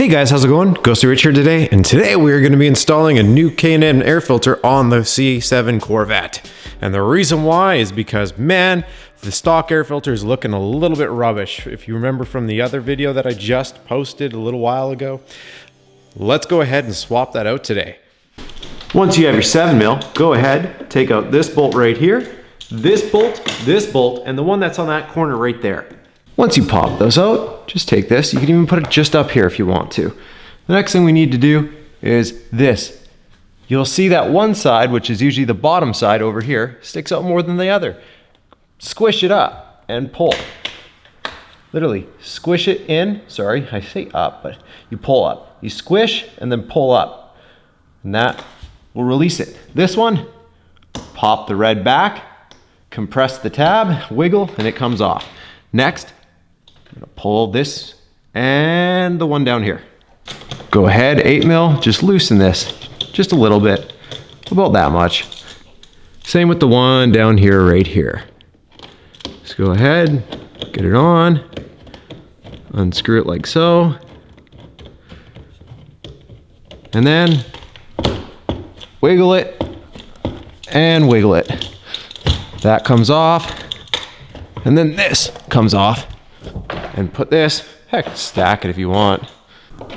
Hey guys, how's it going? Ghosty Rich here today, and today we're going to be installing a new K&N air filter on the C7 Corvette. And the reason why is because, man, the stock air filter is looking a little bit rubbish. If you remember from the other video that I just posted a little while ago, let's go ahead and swap that out today. Once you have your 7mm, go ahead, take out this bolt right here, this bolt, and the one that's on that corner right there. Once you pop those out, just take this. You can even put it just up here if you want to. The next thing we need to do is this. You'll see that one side, which is usually the bottom side over here, sticks out more than the other. Squish it up and pull. Literally, squish it in. Sorry, I say up, but you pull up. You squish and then pull up. And that will release it. This one, pop the red back, compress the tab, wiggle, and it comes off. Next, I'm gonna pull this and the one down here. Go ahead, 8mm, just loosen this just a little bit, about that much. Same with the one down here, right here. Just go ahead, get it on, unscrew it like so, and then wiggle it and wiggle it. That comes off, and then this comes off. And put this, heck, stack it if you want.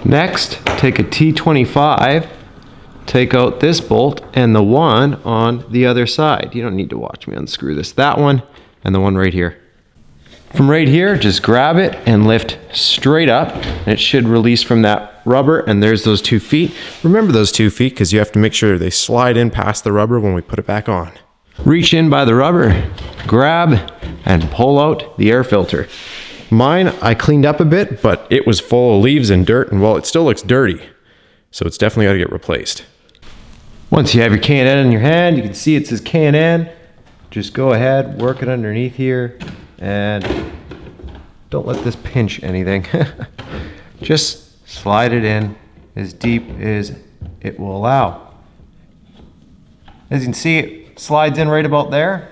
Next, take a T25, take out this bolt and the one on the other side. You don't need to watch me unscrew this. That one and the one right here. From right here, just grab it and lift straight up. And it should release from that rubber, and there's those 2 feet. Remember those 2 feet because you have to make sure they slide in past the rubber when we put it back on. Reach in by the rubber, grab, and pull out the air filter. Mine, I cleaned up a bit, but it was full of leaves and dirt, and well, it still looks dirty. So it's definitely got to get replaced. Once you have your K&N in your hand, you can see it says K&N. Just go ahead, work it underneath here, and don't let this pinch anything. Just slide it in as deep as it will allow. As you can see, it slides in right about there.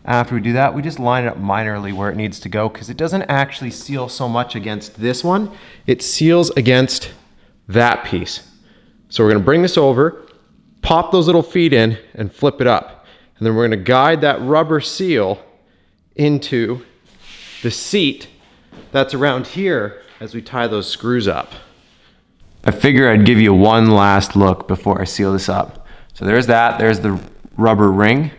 After we do that, we just line it up minorly where it needs to go because it doesn't actually seal so much against this one. It seals against that piece. So we're gonna bring this over, pop those little feet in and flip it up. And then we're gonna guide that rubber seal into the seat that's around here as we tie those screws up. I figure I'd give you one last look before I seal this up. So there's that, there's the rubber ring.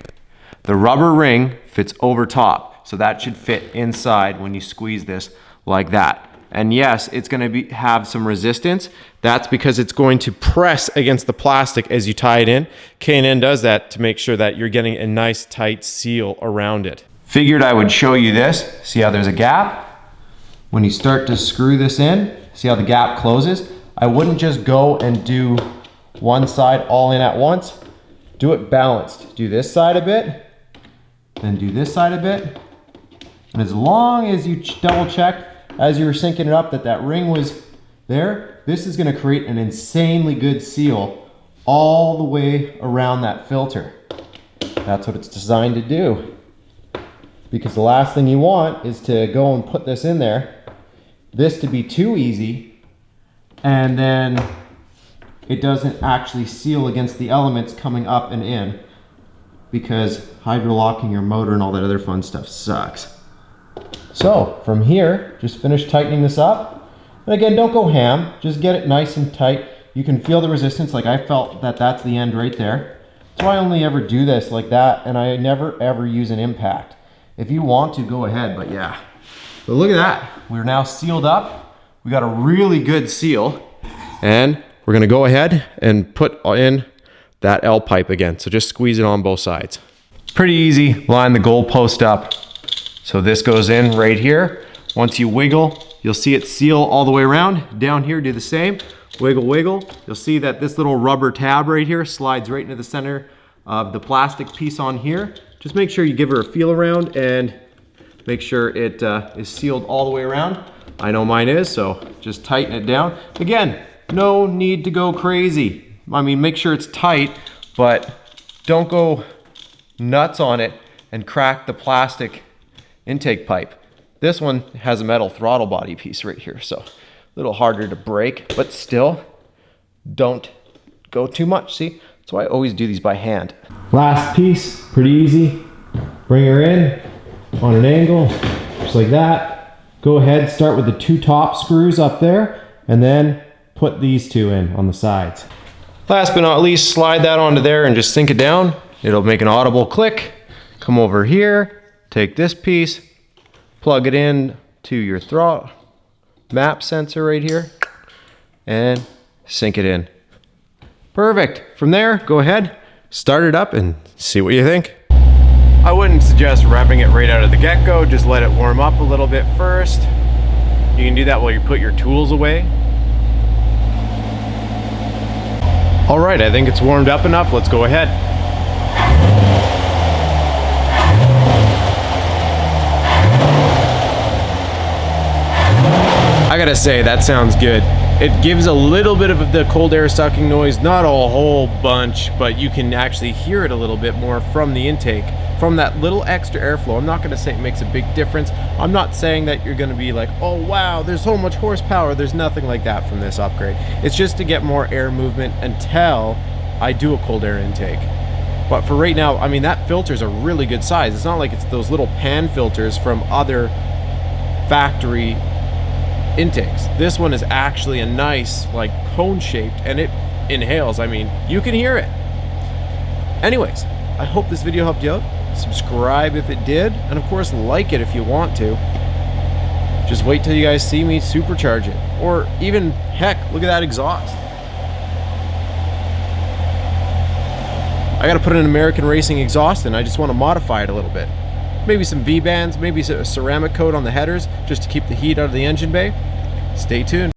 The rubber ring fits over top, so that should fit inside when you squeeze this like that. And yes, it's gonna have some resistance. That's because it's going to press against the plastic as you tie it in. K&N does that to make sure that you're getting a nice tight seal around it. Figured I would show you this. See how there's a gap? When you start to screw this in, see how the gap closes? I wouldn't just go and do one side all in at once. Do it balanced. Do this side a bit, then do this side a bit. And as long as you double check as you were syncing it up that that ring was there, this is gonna create an insanely good seal all the way around that filter. That's what it's designed to do. Because the last thing you want is to go and put this in there, this to be too easy, and then it doesn't actually seal against the elements coming up and in, because hydrolocking your motor and all that other fun stuff sucks. So from here, just finish tightening this up. And again, don't go ham, just get it nice and tight. You can feel the resistance, like I felt that that's the end right there. So I only ever do this like that, and I never ever use an impact. If you want to, go ahead, but yeah. But look at that, we're now sealed up. We got a really good seal, and we're gonna go ahead and put in that L pipe again. So just squeeze it on both sides. Pretty easy, line the goal post up. So this goes in right here. Once you wiggle, you'll see it seal all the way around. Down here, do the same. Wiggle, wiggle. You'll see that this little rubber tab right here slides right into the center of the plastic piece on here. Just make sure you give her a feel around and make sure it is sealed all the way around. I know mine is, so just tighten it down. Again, no need to go crazy. I mean, make sure it's tight, but don't go nuts on it and crack the plastic intake pipe. This one has a metal throttle body piece right here, so little harder to break, but still don't go too much. See, that's why I always do these by hand. Last piece, pretty easy. Bring her in on an angle, just like that. Go ahead, start with the 2 top screws up there, and then put these 2 in on the sides. Last but not least, slide that onto there and just sink it down. It'll make an audible click. Come over here, take this piece, plug it in to your throttle map sensor right here, and sink it in. Perfect. From there, go ahead, start it up and see what you think. I wouldn't suggest revving it right out of the get-go. Just let it warm up a little bit first. You can do that while you put your tools away. All right, I think it's warmed up enough. Let's go ahead. I gotta say, that sounds good. It gives a little bit of the cold air sucking noise, not a whole bunch, but you can actually hear it a little bit more from the intake, from that little extra airflow. I'm not gonna say it makes a big difference. I'm not saying that you're gonna be like, oh wow, there's so much horsepower. There's nothing like that from this upgrade. It's just to get more air movement until I do a cold air intake. But for right now, I mean, that filter's a really good size. It's not like it's those little pan filters from other factory intakes. This one is actually a nice, like, cone shaped, and it inhales. I mean, you can hear it. Anyways, I hope this video helped you out. Subscribe if it did, and of course like it if you want to. Just wait till you guys see me supercharge it, or even, heck, look at that exhaust. I gotta put an American Racing exhaust in. I just want to modify it a little bit. Maybe some V-bands, maybe a ceramic coat on the headers just to keep the heat out of the engine bay. Stay tuned.